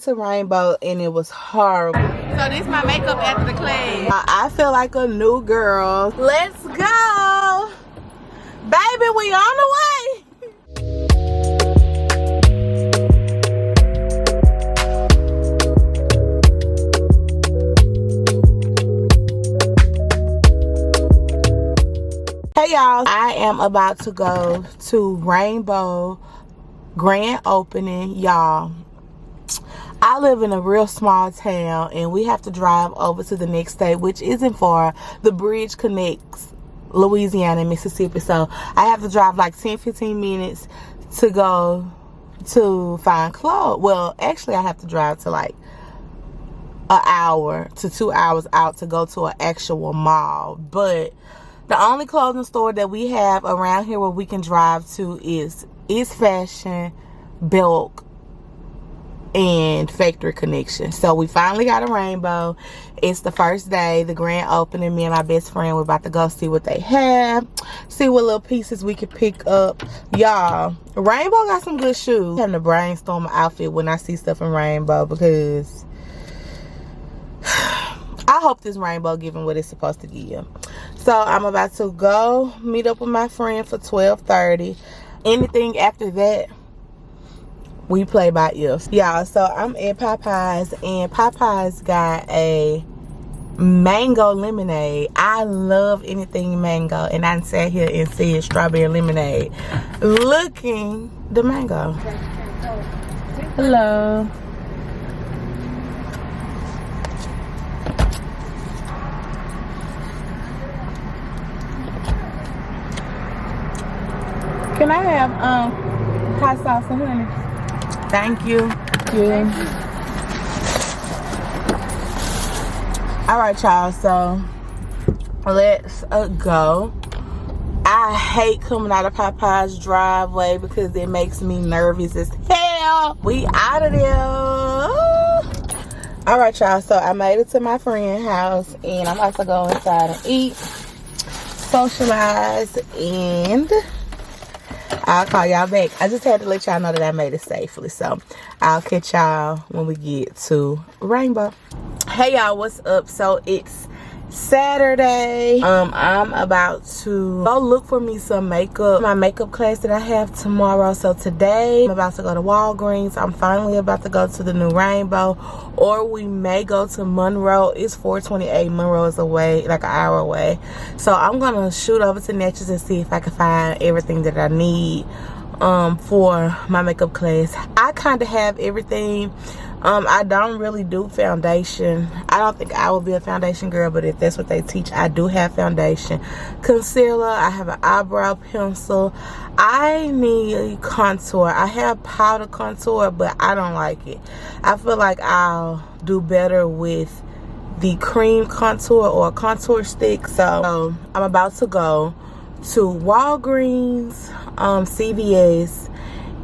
to Rainbow and it was horrible. So this my makeup after the class. I feel like a new girl. Let's go. Baby, we on the way. Hey y'all, I am about to go to Rainbow grand opening, y'all. I live in a real small town and we have to drive over to the next state, which isn't far. The bridge connects Louisiana and Mississippi, so I have to drive like 10-15 minutes to go to find clothes. Well, actually I have to drive to like an hour to 2 hours out to go to an actual mall, but the only clothing store that we have around here where we can drive to is Fashion, Belk, and Factory Connection. So we finally got a Rainbow. It's the first day, the grand opening. Me and my best friend, we're about to go see what they have, see what little pieces we can pick up. Y'all, Rainbow got some good shoes. I'm having to brainstorm an outfit when I see stuff in Rainbow, because I hope this Rainbow giving what it's supposed to give. So I'm about to go meet up with my friend for 12:30. Anything after that, we play by ear. Y'all, so I'm at Popeyes, and Popeyes got a mango lemonade. I love anything mango, and I sat here and said strawberry lemonade. Looking the mango. Hello. Can I have hot sauce and honey? Thank you. Yeah. All right, y'all. So let's go. I hate coming out of Popeye's driveway because it makes me nervous as hell. We out of there. All right, y'all. So I made it to my friend's house, and I'm about to go inside and eat, socialize, and I'll call y'all back. I just had to let y'all know that I made it safely. So I'll catch y'all when we get to Rainbow. Hey y'all, what's up? So it's Saturday. I'm about to go look for me some makeup. My makeup class that I have tomorrow. So today I'm about to go to Walgreens. I'm finally about to go to the new Rainbow, or we may go to Monroe. It's 428. Monroe is away, like an hour away. So I'm gonna shoot over to Natchez and see if I can find everything that I need for my makeup class. I kind of have everything. I don't really do foundation. I don't think I will be a foundation girl, but if that's what they teach, I do have foundation, concealer. I have an eyebrow pencil. I need contour. I have powder contour, but I don't like it. I feel like I'll do better with the cream contour or a contour stick. So I'm about to go to Walgreens, CVS,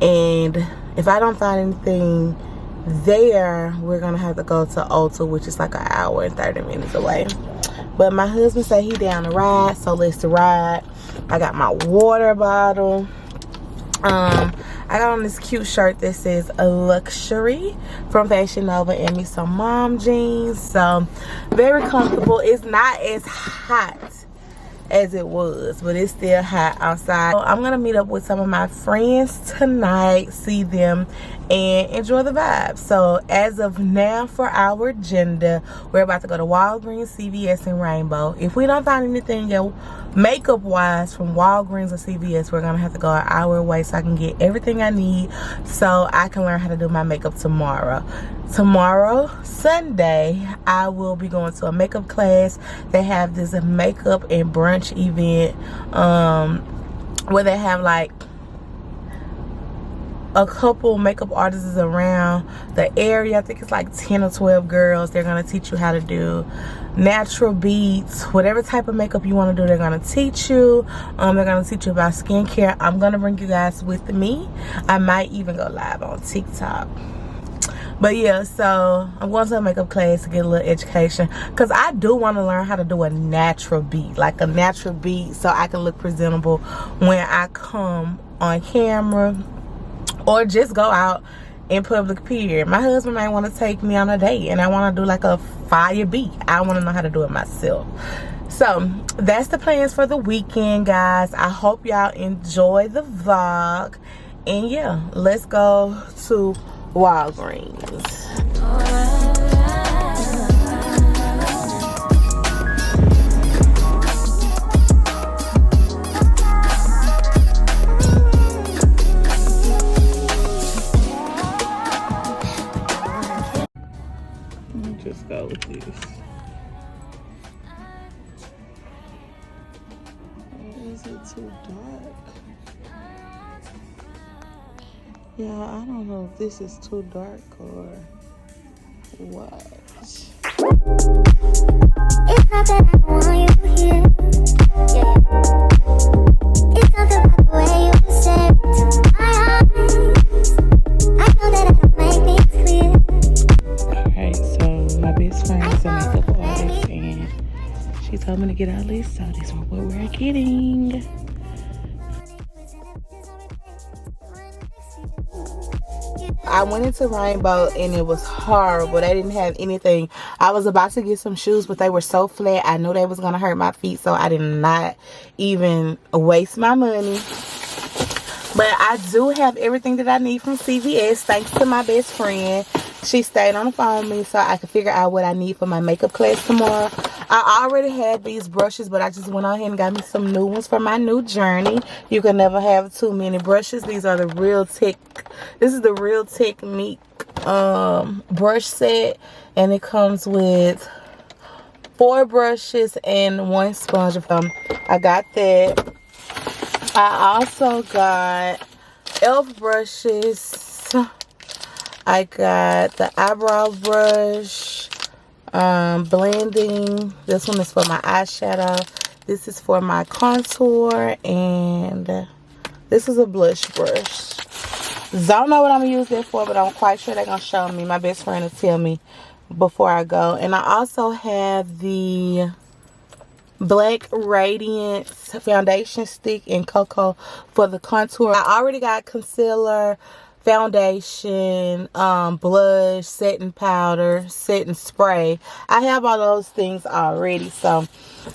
and if I don't find anything there, we're gonna have to go to Ulta, which is like an hour and 30 minutes away. But my husband said he down to ride, so let's ride. I got my water bottle. I got on this cute shirt that says a luxury from Fashion Nova, and me some mom jeans. So very comfortable. It's not as hot as it was, but it's still hot outside. So I'm gonna meet up with some of my friends tonight, see them, and enjoy the vibe. So as of now, for our agenda, we're about to go to Walgreens, CVS, and Rainbow. If we don't find anything makeup wise from Walgreens or CVS, we're gonna have to go an hour away so I can get everything I need so I can learn how to do my makeup tomorrow. Tomorrow, Sunday, I will be going to a makeup class. They have this makeup and brunch event where they have like a couple makeup artists around the area. I think it's like 10 or 12 girls. They're gonna teach you how to do natural beads, whatever type of makeup you want to do, they're gonna teach you. They're gonna teach you about skincare. I'm gonna bring you guys with me. I might even go live on TikTok. But yeah, so I'm going to a makeup class to get a little education, because I do want to learn how to do a natural bead, like a natural bead, so I can look presentable when I come on camera or just go out in public period. My husband might want to take me on a date and I want to do like a fire beat. I want to know how to do it myself. So that's the plans for the weekend, guys. I hope y'all enjoy the vlog. And yeah, let's go to Walgreens. Just go with this. Or is it too dark? Yeah, I don't know if this is too dark or what. It's not that I want you here. Yeah. It's not about the way you say it to my eyes. I know that I don't make things clear. Alright, so my best friend is a makeup artist and she told me to get all this, so this is what we're getting. I went into Rainbow and it was horrible. They didn't have anything. I was about to get some shoes, but they were so flat. I knew they was gonna hurt my feet, so I did not even waste my money. But I do have everything that I need from CVS, thanks to my best friend. She stayed on the phone with me so I could figure out what I need for my makeup class tomorrow. I already had these brushes, but I just went on ahead and got me some new ones for my new journey. You can never have too many brushes. These are the Real Tech. This is the Real Technique brush set, and it comes with 4 brushes and 1 sponge. I got that. I also got e.l.f. brushes. I got the eyebrow brush, blending. This one is for my eyeshadow. This is for my contour, and this is a blush brush. Don't know what I'm gonna use that for, but I'm quite sure they're gonna show me. My best friend will tell me before I go. And I also have the Black Radiance foundation stick in cocoa for the contour. I already got concealer, foundation, blush, setting powder, setting spray. I have all those things already, so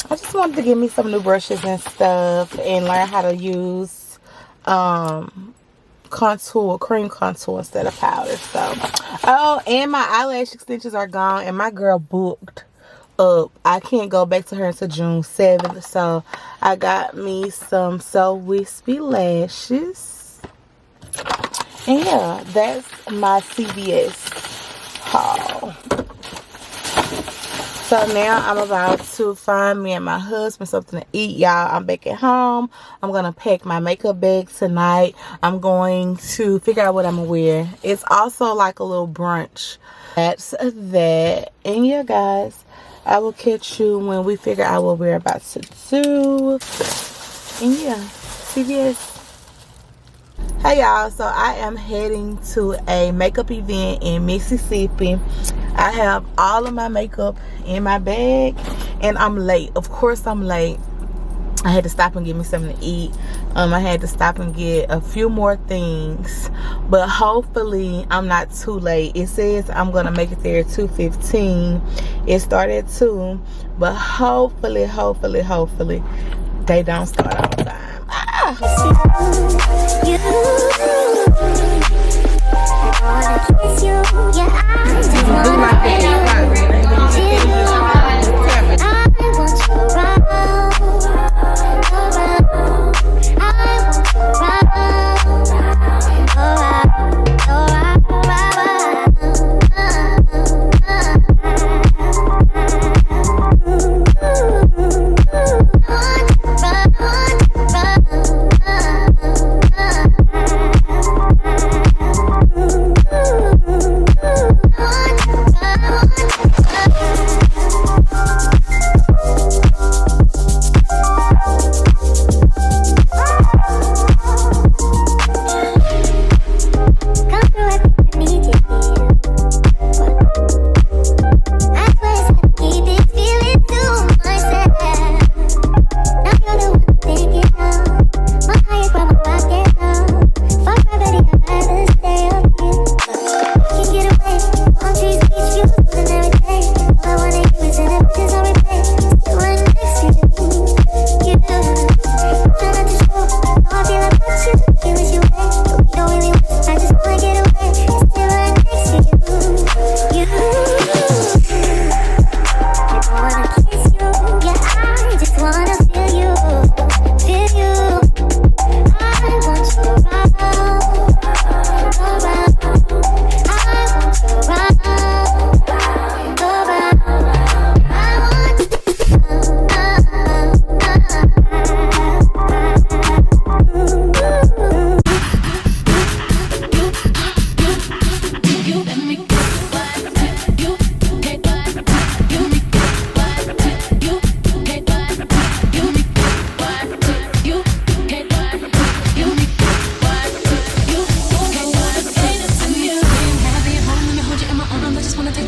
I just wanted to get me some new brushes and stuff and learn how to use contour, cream contour instead of powder. So, oh, and my eyelash extensions are gone, and my girl booked up. I can't go back to her until June 7th, so I got me some So Wispy lashes. And yeah, that's my CVS haul. So now I'm about to find me and my husband something to eat, y'all. I'm back at home. I'm going to pack my makeup bag tonight. I'm going to figure out what I'm going to wear. It's also like a little brunch. That's that. And yeah, guys, I will catch you when we figure out what we're about to do. And yeah, CVS. Hey y'all, so I am heading to a makeup event in Mississippi. I have all of my makeup in my bag and I'm late. Of course I'm late. I had to stop and get me something to eat. I had to stop and get a few more things, but hopefully I'm not too late. It says I'm gonna make it there at 2:15. It started at 2, but hopefully they don't start on time. On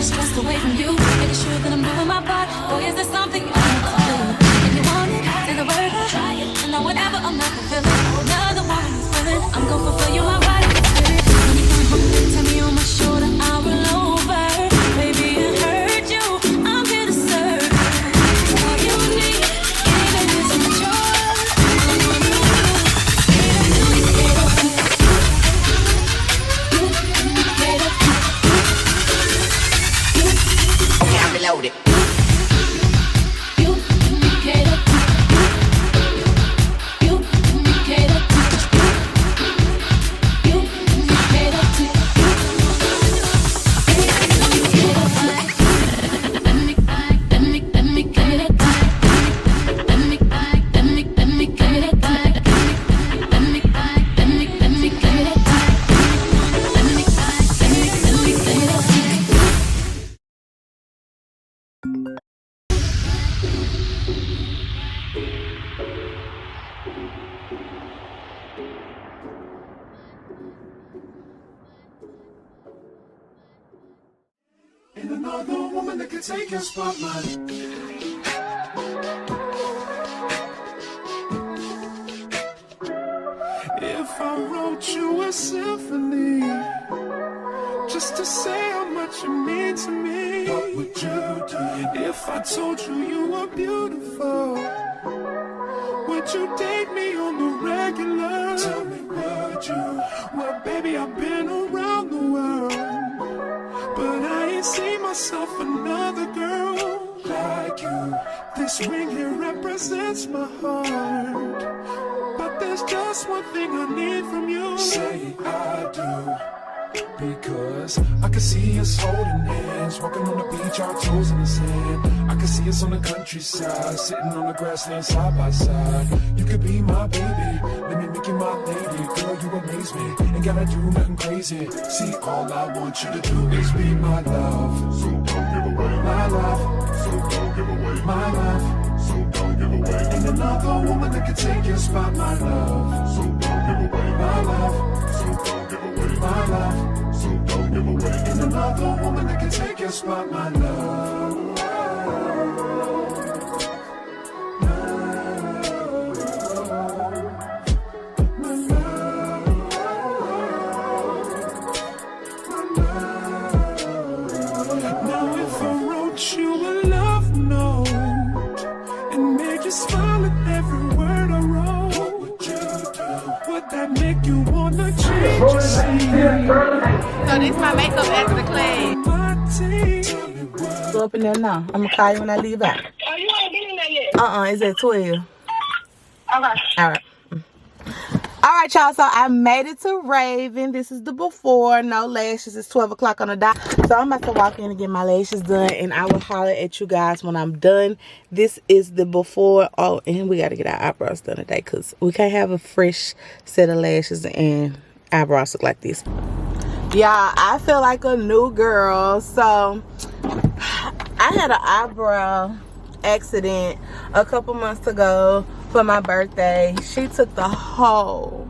stressed away from you. Making sure that I'm doing my part. Boy, is there something you want to do? If you want it, say the word, try it. And now whenever I'm not fulfilling, another woman is willing. I'm gonna fulfill you my body and spirit. When you come home, tell me on my shoulder, I will over. Baby, I heard you. I'm here to serve. All you need, even if it's not yours. All I wanna do, get up, get up. Okay, I'm reloaded. Ain't another woman that can take your spotlight. If I wrote you a symphony, just to say how much you mean to me, what would you do? If I told you you were beautiful, would you date me on the regular? Tell me, would you? Well, baby, I've been around the world, but I ain't seen myself another girl like you. This ring here represents my heart, but there's just one thing I need from you. Say I do. Because I can see us holding hands, walking on the beach, our toes in the sand. I can see us on the countryside, sitting on the grassland side by side. You could be my baby, let me make you my lady. Girl, you amaze me, ain't gotta do nothing crazy. See, all I want you to do is be my love. So don't give away my love. So don't give away my love. So don't give away. Ain't another woman that can take your spot, my love. So don't give away my love. So don't give away my love. So don't give away. Ain't another woman that can take your spot, my love. Now if I wrote you a love note and made you smile at every word I wrote, what would you do? Would that make you wanna change your scene? So this my makeup after the class. Go up in there now. I'm gonna call you when I leave out. Oh, you ain't been in there yet? It's at 12. Okay. Alright. Alright, y'all. So I made it to Raven. This is the before. No lashes. It's 12 o'clock on the dot. So I'm about to walk in and get my lashes done. And I will holler at you guys when I'm done. This is the before. Oh, and we got to get our eyebrows done today, because we can't have a fresh set of lashes and eyebrows look like this. Yeah, I feel like a new girl. So I had an eyebrow accident a couple months ago for my birthday. She took the whole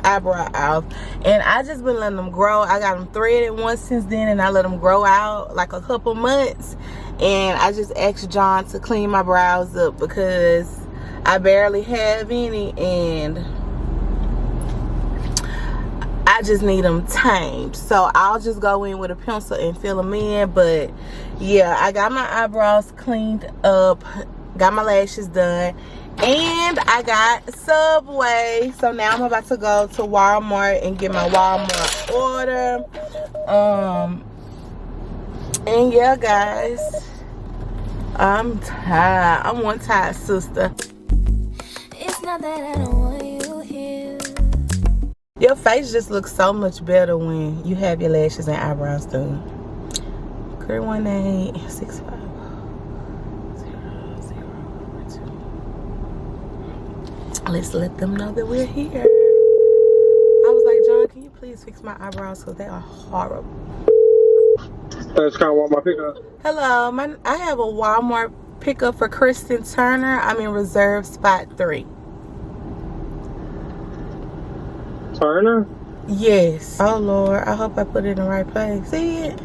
eyebrow off, and I just been letting them grow. I got them threaded once since then, and I let them grow out like a couple months. And I just asked John to clean my brows up because I barely have any, and I just need them tamed. So I'll just go in with a pencil and fill them in. But yeah, I got my eyebrows cleaned up, got my lashes done, and I got Subway. So now I'm about to go to Walmart and get my Walmart order. And yeah, guys, I'm tired. I'm one tired sister. It's not that I don't want you here. Your face just looks so much better when you have your lashes and eyebrows done. 318-65. Let's let them know that we're here. I was like, John, can you please fix my eyebrows because they are horrible. That's kind of what my pickup. Hello, I have a Walmart pickup for Kristen Turner. I'm in reserve spot 3. Turner? Yes. Oh Lord, I hope I put it in the right place. See it?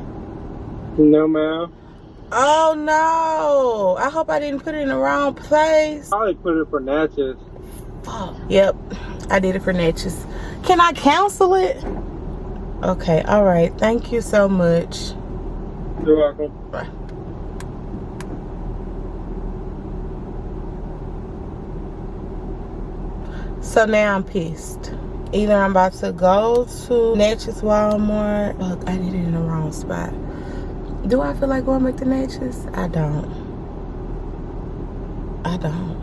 No, ma'am. Oh no! I hope I didn't put it in the wrong place. Probably put it for Natchez. Oh, yep, I did it for Natchez. Can I cancel it? Okay, all right. Thank you so much. You're welcome. Bye. So now I'm pissed. Either I'm about to go to Natchez Walmart. Look, I did it in the wrong spot. Do I feel like going back to Natchez? I don't. I don't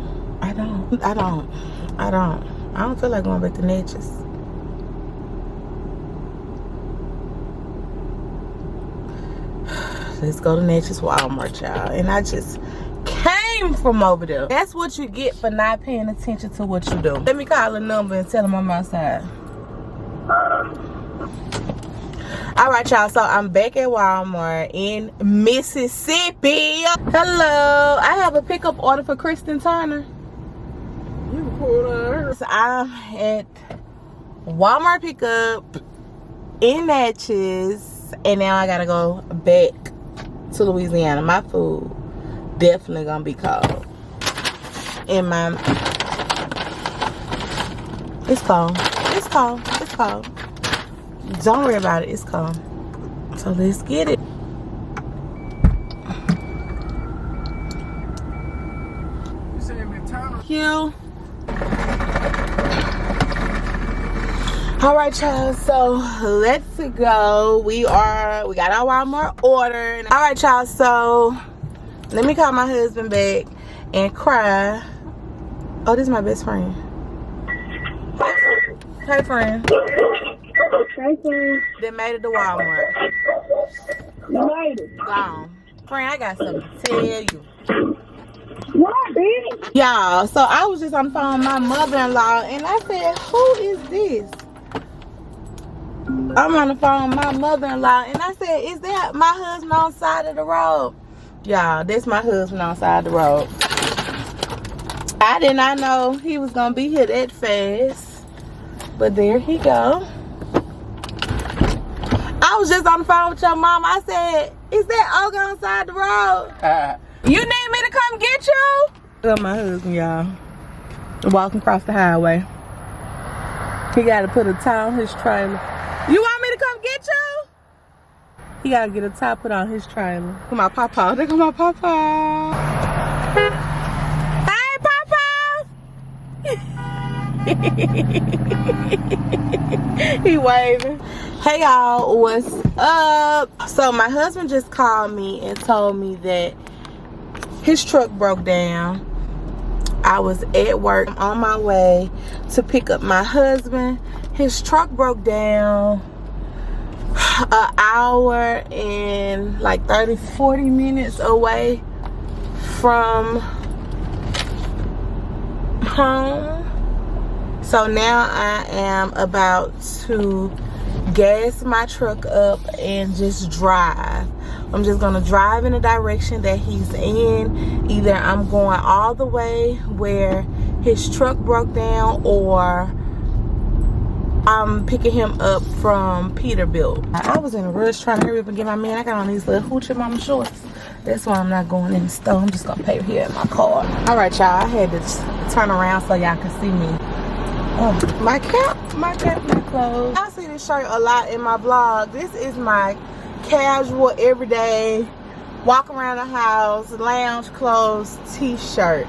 feel like going back to Natchez. Let's go to Natchez Walmart, y'all. And I just came from over there. That's what you get for not paying attention to what you do. Let me call a number and tell them I'm outside. All right, y'all. So I'm back at Walmart in Mississippi. Hello. I have a pickup order for Kristen Turner. So I'm at Walmart pickup in Natchez, and now I gotta go back to Louisiana. My food definitely gonna be cold. And it's cold. It's cold. It's cold. Don't worry about it. It's cold. So let's get it. Thank you. All right, y'all, so let's go. We got our Walmart order. All right, y'all, so let me call my husband back and cry. Oh, this is my best friend. Hey, friend. Hey, friend. They made it to Walmart. You made it. Gone. Friend, I got something to tell you. What, bitch? Y'all, so I was just on the phone with my mother-in-law, and I said, who is this? I'm on the phone with my mother-in-law, and I said, is that my husband on the side of the road? Y'all, that's my husband on the side of the road. I did not know he was going to be here that fast, but there he go. I was just on the phone with your mom. I said, is that Olga on the side of the road? You need me to come get you? Look at my husband, y'all. Walking across the highway. He got to put a tie on his trailer. You want me to come get you? He got to get a tie put on his trailer. Look at my papa. Look at my papa. Hey, papa. He waving. Hey, y'all. What's up? So my husband just called me and told me that his truck broke down. I was at work on my way to pick up my husband. His truck broke down an hour and like 30-40 minutes away from home. So now I am about to gas my truck up and just drive. I'm just gonna drive in the direction that he's in. Either I'm going all the way where his truck broke down, or I'm picking him up from Peterbilt. I was in a rush trying to hurry up and get my man. I got on these little hoochie mama shorts. That's why I'm not going in the store. I'm just gonna pay here in my car. All right, y'all. I had to turn around so y'all can see me. Oh, my cap not closed. I see this shirt a lot in my vlog. This is my casual, everyday, walk around the house, lounge clothes t-shirt.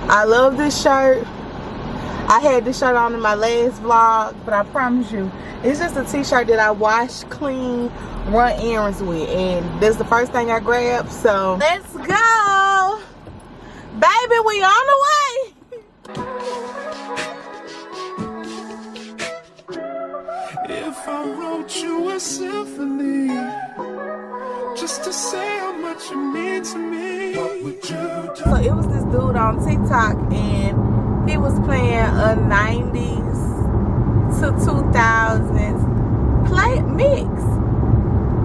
I love this shirt. I had this shirt on in my last vlog, but I promise you, it's just a t-shirt that I wash, clean, run errands with, and that's the first thing I grabbed. So let's go, baby. We on the way. If I wrote you a symphony just to say how much you mean to me, what would you do? So it was this dude on TikTok, and he was playing a 90s to 2000s play mix,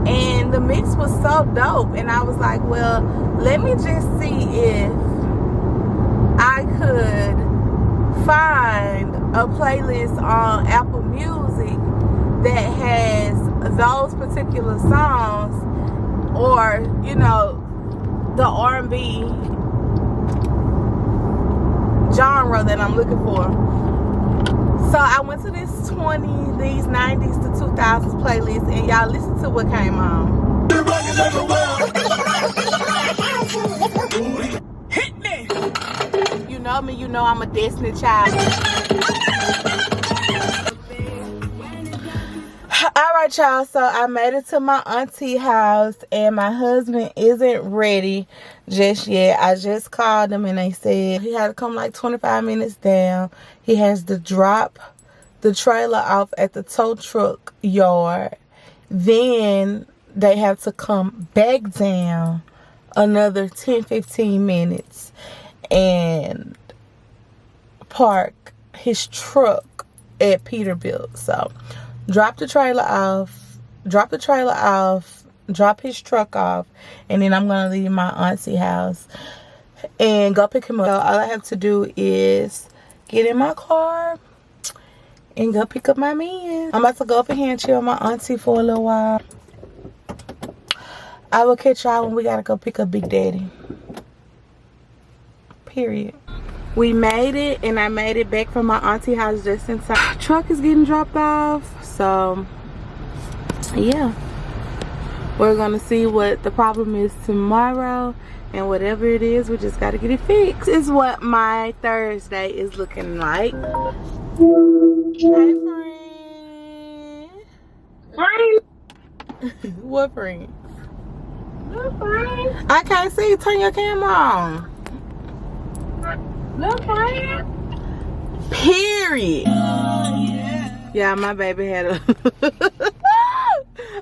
and the mix was so dope. And I was like, well, let me just see if I could find a playlist on Apple Music that has those particular songs or, you know, the R&B genre that I'm looking for. So I went to this these 90s to 2000s playlist, and y'all listen to what came on. Hit me. You know me, you know I'm a Destiny Child. Alright, y'all, so I made it to my auntie house, and my husband isn't ready just yet. I just called him, and they said he had to come like 25 minutes down. He has to drop the trailer off at the tow truck yard. Then they have to come back down another 10-15 minutes and park his truck at Peterbilt. So drop the trailer off, drop his truck off, and then I'm gonna leave my auntie house and go pick him up. So all I have to do is get in my car and go pick up my man. I'm about to go up in here and chill with my auntie for a little while. I will catch y'all when we gotta go pick up Big Daddy. Period. We made it, and I made it back from my auntie house just in time. Truck is getting dropped off, so yeah. We're gonna see what the problem is tomorrow, and whatever it is, we just gotta get it fixed. This is what my Thursday is looking like. Hey, friend. What friend? Look, friend. I can't see you. Turn your camera on. Look, friend. Period. Yeah, my baby had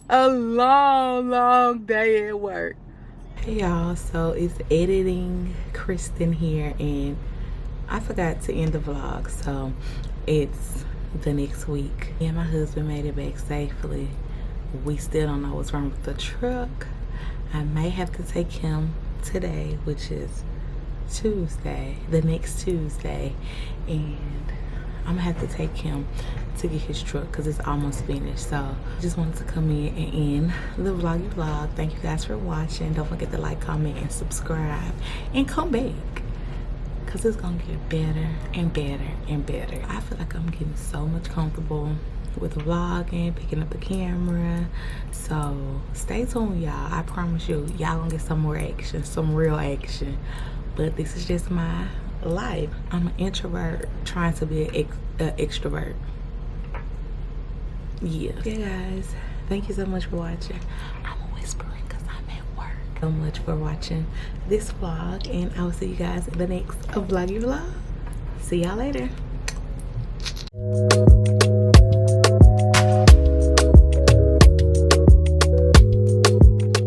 a long day at work. Hey y'all, so it's editing Kristen here, and I forgot to end the vlog, so it's the next week. Yeah, my husband made it back safely. We still don't know what's wrong with the truck. I may have to take him today, which is Tuesday, the next Tuesday, and I'm gonna have to take him to get his truck because it's almost finished. So I just wanted to come in and end the vloggy vlog. Thank you guys for watching. Don't forget to like, comment, and subscribe, and come back because it's gonna get better and better and better. I feel like I'm getting so much comfortable with vlogging, picking up the camera. So stay tuned, y'all. I promise you, y'all gonna get some more action, some real action. But this is just my life. I'm an introvert trying to be an extrovert. Yeah. Okay, guys, thank you so much for watching. I'm whispering because I'm at work. So much for watching this vlog, and I will see you guys in the next vloggy vlog. See y'all later.